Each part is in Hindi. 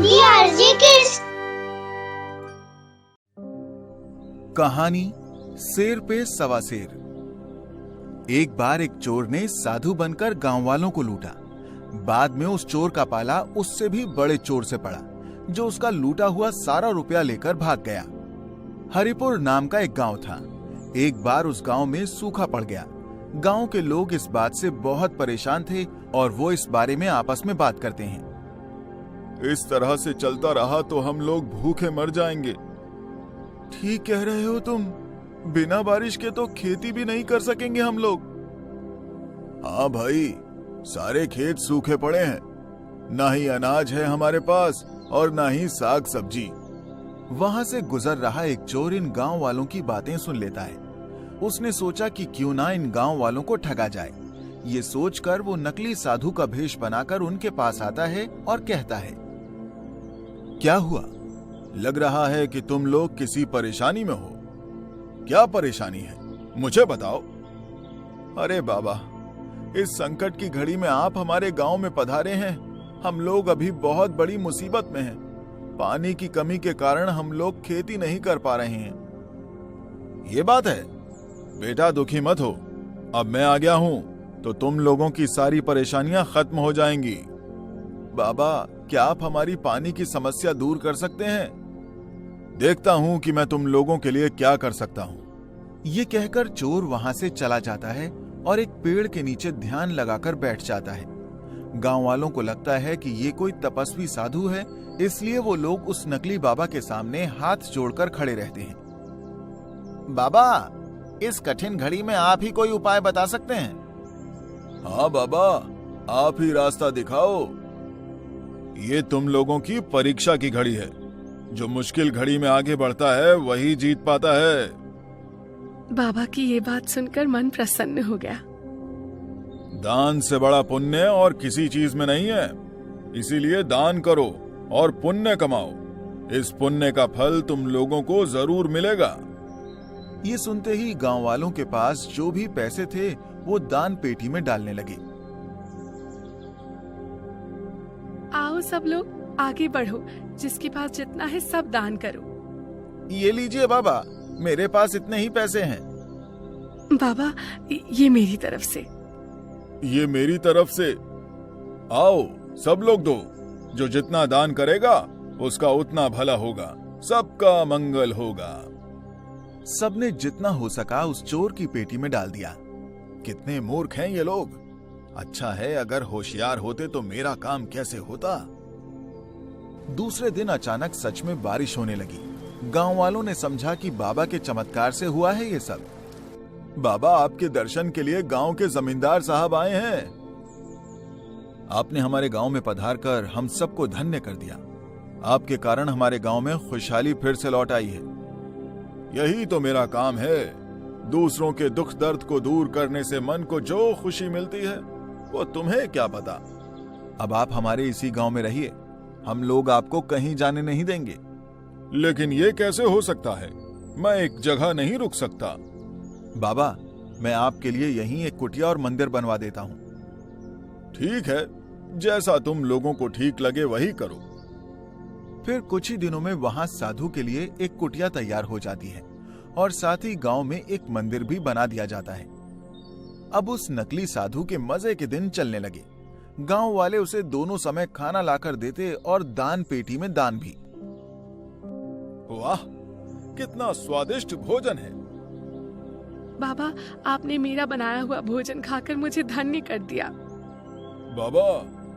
DRG Kids। कहानी शेर पे सवा शेर। एक बार एक चोर ने साधु बनकर गांव वालों को लूटा। बाद में उस चोर का पाला उससे भी बड़े चोर से पड़ा, जो उसका लूटा हुआ सारा रुपया लेकर भाग गया। हरिपुर नाम का एक गांव था। एक बार उस गांव में सूखा पड़ गया। गांव के लोग इस बात से बहुत परेशान थे और वो इस बारे में आपस में बात करते हैं। इस तरह से चलता रहा तो हम लोग भूखे मर जाएंगे। ठीक कह रहे हो तुम, बिना बारिश के तो खेती भी नहीं कर सकेंगे हम लोग। हाँ भाई, सारे खेत सूखे पड़े हैं, ना ही अनाज है हमारे पास और ना ही साग सब्जी। वहां से गुजर रहा एक चोर इन गांव वालों की बातें सुन लेता है। उसने सोचा कि क्यों ना इन गांव वालों को ठगा जाए। ये सोचकर वो नकली साधु का भेष बनाकर उनके पास आता है और कहता है, क्या हुआ? लग रहा है कि तुम लोग किसी परेशानी में हो। क्या परेशानी है, मुझे बताओ। अरे बाबा, इस संकट की घड़ी में आप हमारे गांव में पधारे हैं। हम लोग अभी बहुत बड़ी मुसीबत में हैं। पानी की कमी के कारण हम लोग खेती नहीं कर पा रहे हैं। ये बात है बेटा, दुखी मत हो। अब मैं आ गया हूं तो तुम लोगों की सारी परेशानियां खत्म हो जाएंगी। बाबा, क्या आप हमारी पानी की समस्या दूर कर सकते हैं? देखता हूं कि मैं तुम लोगों के लिए क्या कर सकता हूं। ये कहकर चोर वहां से चला जाता है और एक पेड़ के नीचे ध्यान लगाकर बैठ जाता है। गांव वालों को लगता है कि ये कोई तपस्वी साधु है, इसलिए वो लोग उस नकली बाबा के सामने हाथ जोड़कर खड़े रहते हैं। बाबा, इस कठिन घड़ी में आप ही कोई उपाय बता सकते हैं? हाँ बाबा, आप ही रास्ता दिखाओ। ये तुम लोगों की परीक्षा की घड़ी है। जो मुश्किल घड़ी में आगे बढ़ता है वही जीत पाता है। बाबा की ये बात सुनकर मन प्रसन्न हो गया। दान से बड़ा पुण्य और किसी चीज में नहीं है, इसीलिए दान करो और पुण्य कमाओ। इस पुण्य का फल तुम लोगों को जरूर मिलेगा। ये सुनते ही गांव वालों के पास जो भी पैसे थे वो दान पेटी में डालने लगे। आओ सब लोग आगे बढ़ो, जिसके पास जितना है सब दान करो। ये लीजिए बाबा, मेरे पास इतने ही पैसे हैं। बाबा, ये मेरी तरफ से। ये मेरी तरफ से। आओ सब लोग दो। जो जितना दान करेगा उसका उतना भला होगा, सबका मंगल होगा। सबने जितना हो सका उस चोर की पेटी में डाल दिया। कितने मूर्ख हैं ये लोग। अच्छा है अगर होशियार होते तो मेरा काम कैसे होता। दूसरे दिन अचानक सच में बारिश होने लगी। गांव वालों ने समझा कि बाबा के चमत्कार से हुआ है ये सब। बाबा, आपके दर्शन के लिए गांव के जमींदार साहब आए हैं। आपने हमारे गांव में पधार कर हम सबको धन्य कर दिया। आपके कारण हमारे गांव में खुशहाली फिर से लौट आई है। यही तो मेरा काम है। दूसरों के दुख दर्द को दूर करने से मन को जो खुशी मिलती है वो तुम्हें क्या पता। अब आप हमारे इसी गांव में रहिए, हम लोग आपको कहीं जाने नहीं देंगे। लेकिन ये कैसे हो सकता है? मैं एक जगह नहीं रुक सकता। बाबा, मैं आपके लिए यहीं एक कुटिया और मंदिर बनवा देता हूँ। ठीक है, जैसा तुम लोगों को ठीक लगे वही करो। फिर कुछ ही दिनों में वहां साधु के लिए एक कुटिया तैयार हो जाती है और साथ ही गांव में एक मंदिर भी बना दिया जाता है। अब उस नकली साधु के मजे के दिन चलने लगे। गांव वाले उसे दोनों समय खाना लाकर देते और दान पेटी में दान भी। वाह, कितना स्वादिष्ट भोजन है। बाबा, आपने मेरा बनाया हुआ भोजन खाकर मुझे धन्य कर दिया। बाबा,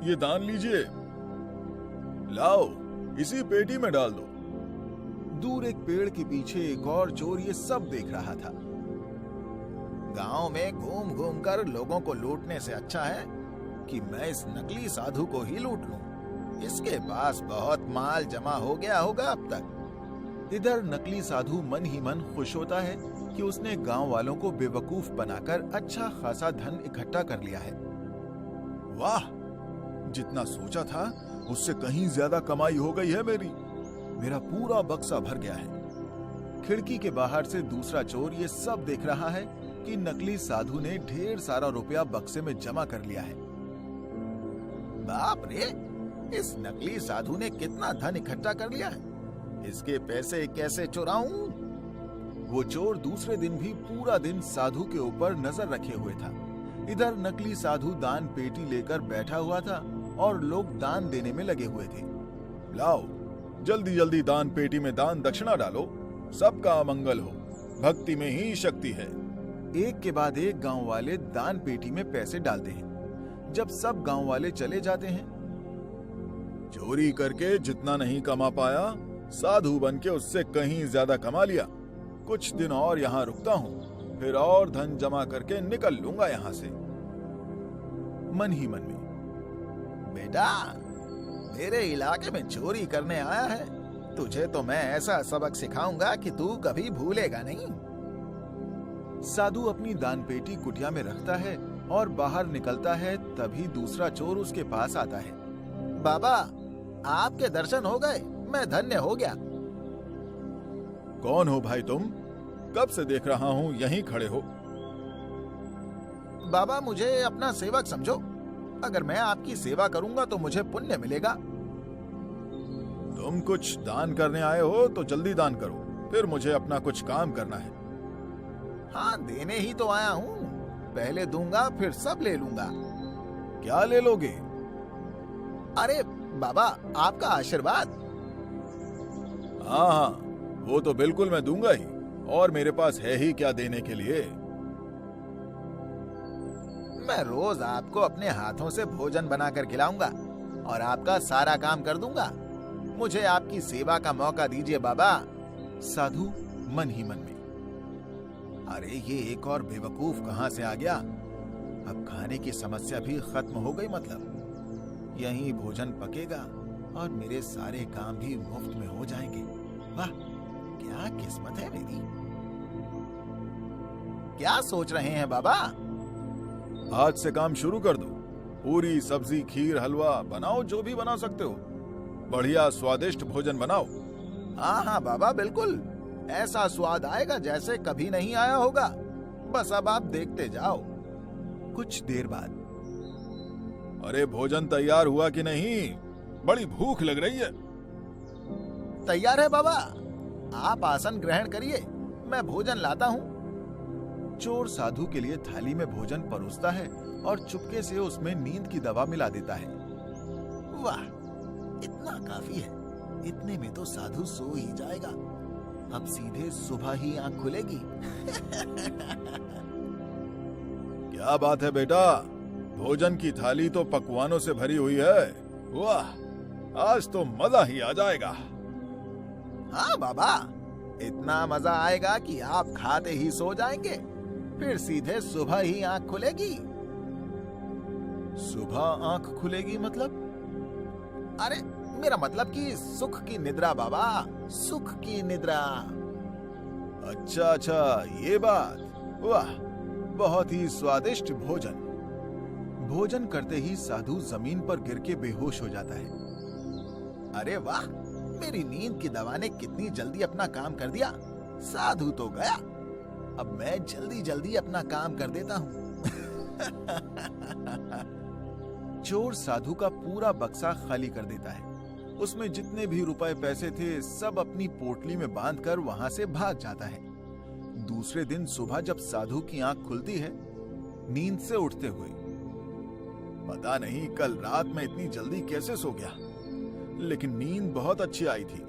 ये दान लीजिए। लाओ, इसी पेटी में डाल दो। दूर एक पेड़ के पीछे एक और चोर ये सब देख रहा था। गांव में घूम घूम कर लोगों को लूटने से अच्छा है कि मैं इस नकली साधु को ही लूट लूं। इसके पास बहुत माल जमा हो गया होगा अब तक। इधर नकली साधु मन ही मन खुश होता है कि उसने गांव वालों को बेवकूफ बनाकर अच्छा खासा धन इकट्ठा कर लिया है। वाह, जितना सोचा था उससे कहीं ज्यादा कमाई हो गई है मेरी। मेरा पूरा बक्सा भर गया है। खिड़की के बाहर से दूसरा चोर ये सब देख रहा है कि नकली साधु ने ढेर सारा रुपया बक्से में जमा कर लिया है। बाप रे, इस नकली साधु ने कितना धन इकट्ठा कर लिया है, इसके पैसे कैसे चुराऊं? वो चोर दूसरे दिन भी पूरा दिन साधु के ऊपर नजर रखे हुए था। इधर नकली साधु दान पेटी लेकर बैठा हुआ था और लोग दान देने में लगे हुए थे। लाओ, जल्दी जल्दी दान पेटी में दान दक्षिणा डालो, सबका मंगल हो, भक्ति में ही शक्ति है। एक के बाद एक गांव वाले दान पेटी में पैसे डालते हैं। जब सब गांव वाले चले जाते हैं, चोरी करके जितना नहीं कमा पाया, साधु बन के उससे कहीं ज्यादा कमा लिया। कुछ दिन और यहाँ रुकता हूँ, फिर और धन जमा करके निकल लूंगा यहाँ से। मन ही मन में, बेटा, मेरे इलाके में चोरी करने आया है, तुझे तो मैं ऐसा सबक सिखाऊंगा कि तू कभी भूलेगा नहीं। साधु अपनी दान पेटी कुटिया में रखता है और बाहर निकलता है। तभी दूसरा चोर उसके पास आता है। बाबा, आपके दर्शन हो गए, मैं धन्य हो गया। कौन हो भाई तुम? कब से देख रहा हूँ यहीं खड़े हो। बाबा, मुझे अपना सेवक समझो। अगर मैं आपकी सेवा करूंगा तो मुझे पुण्य मिलेगा। तुम कुछ दान करने आए हो तो जल्दी दान करो, फिर मुझे अपना कुछ काम करना है। हाँ, देने ही तो आया हूँ। पहले दूंगा, फिर सब ले लूंगा। क्या ले लोगे? अरे बाबा, आपका आशीर्वाद। हाँ हाँ, वो तो बिल्कुल मैं दूंगा ही, और मेरे पास है ही क्या देने के लिए। मैं रोज आपको अपने हाथों से भोजन बनाकर खिलाऊंगा और आपका सारा काम कर दूंगा। मुझे आपकी सेवा का मौका दीजिए बाबा। साधु मन ही मन में, अरे ये एक और बेवकूफ कहाँ से आ गया। अब खाने की समस्या भी खत्म हो गई। मतलब यहीं भोजन पकेगा और मेरे सारे काम भी मुफ्त में हो जाएंगे। वाह, क्या किस्मत है मेरी। क्या सोच रहे हैं बाबा? आज से काम शुरू कर दो। पूरी, सब्जी, खीर, हलवा बनाओ, जो भी बना सकते हो। बढ़िया स्वादिष्ट भोजन बनाओ। हाँ हाँ बाबा, बिल्कुल। ऐसा स्वाद आएगा जैसे कभी नहीं आया होगा। बस अब आप देखते जाओ। कुछ देर बाद, अरे भोजन तैयार हुआ कि नहीं? बड़ी भूख लग रही है। तैयार है बाबा, आप आसन ग्रहण करिए, मैं भोजन लाता हूँ। चोर साधु के लिए थाली में भोजन परोसता है और चुपके से उसमें नींद की दवा मिला देता है। वाह, इतना काफी है। इतने में तो साधु सो ही जाएगा। अब सीधे सुबह ही आंख खुलेगी। क्या बात है बेटा, भोजन की थाली तो पकवानों से भरी हुई है। वाह, आज तो मजा ही आ जाएगा। हाँ बाबा, इतना मजा आएगा कि आप खाते ही सो जाएंगे, फिर सीधे सुबह ही आंख खुलेगी। सुबह आंख खुलेगी मतलब? अरे मेरा मतलब कि सुख की निद्रा बाबा, सुख की निद्रा। अच्छा अच्छा, ये बात। वाह, बहुत ही स्वादिष्ट भोजन। भोजन करते ही साधु जमीन पर गिर के बेहोश हो जाता है। अरे वाह, मेरी नींद की दवा ने कितनी जल्दी अपना काम कर दिया। साधु तो गया, अब मैं जल्दी जल्दी अपना काम कर देता हूँ। चोर साधु का पूरा बक्सा खाली कर देता है। उसमें जितने भी रुपए पैसे थे सब अपनी पोटली में बांधकर वहां से भाग जाता है। दूसरे दिन सुबह जब साधु की आंख खुलती है नींद से उठते हुए, पता नहीं कल रात में इतनी जल्दी कैसे सो गया, लेकिन नींद बहुत अच्छी आई थी।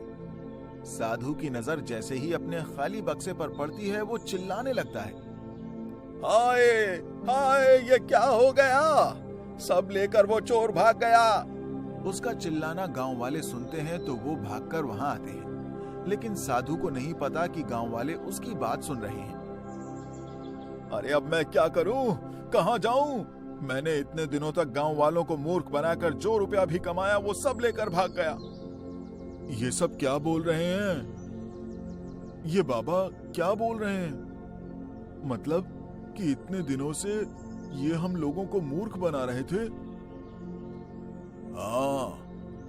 साधु की नजर जैसे ही अपने खाली बक्से पर पड़ती है वो चिल्लाने लगता है, हाय हाय, ये क्या हो गया? सब लेकर वो चोर भाग गया। उसका चिल्लाना गांव वाले सुनते हैं तो वो भागकर वहां आते हैं, लेकिन साधु को नहीं पता कि गांव वाले उसकी बात सुन रहे हैं। अरे अब मैं क्या करूं, कहां जाऊं? मैंने इतने दिनों तक गांव वालों को मूर्ख बनाकर जो रुपया भी कमाया वो सब लेकर भाग गया। ये सब क्या बोल रहे हैं? ये बाबा क्या बोल रहे हैं? मतलब कि इतने दिनों से ये हम लोगों को मूर्ख बना रहे थे। हाँ,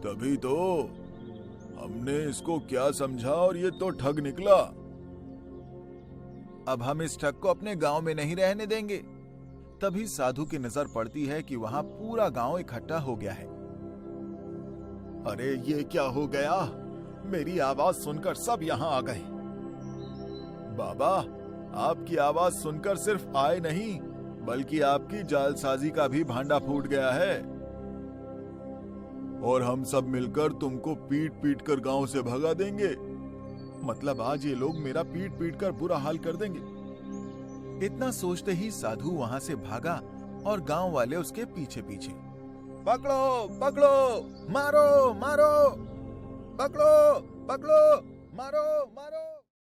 तभी तो हमने इसको क्या समझा और ये तो ठग निकला। अब हम इस ठग को अपने गांव में नहीं रहने देंगे। तभी साधु की नजर पड़ती है कि वहां पूरा गांव इकट्ठा हो गया है। अरे ये क्या हो गया? मेरी आवाज सुनकर सब यहाँ आ गए। बाबा, आपकी आवाज सुनकर सिर्फ आए नहीं, बल्कि आपकी जालसाजी का भी भांडा फूट गया है। और हम सब मिलकर तुमको पीट पीट कर गांव से भगा देंगे। मतलब आज ये लोग मेरा पीट पीट कर बुरा हाल कर देंगे। इतना सोचते ही साधु वहां से भागा और गांव वाले उसके पीछे पीछे। पकड़ो पकड़ो, मारो मारो, पकड़ो पकड़ो, मारो मारो।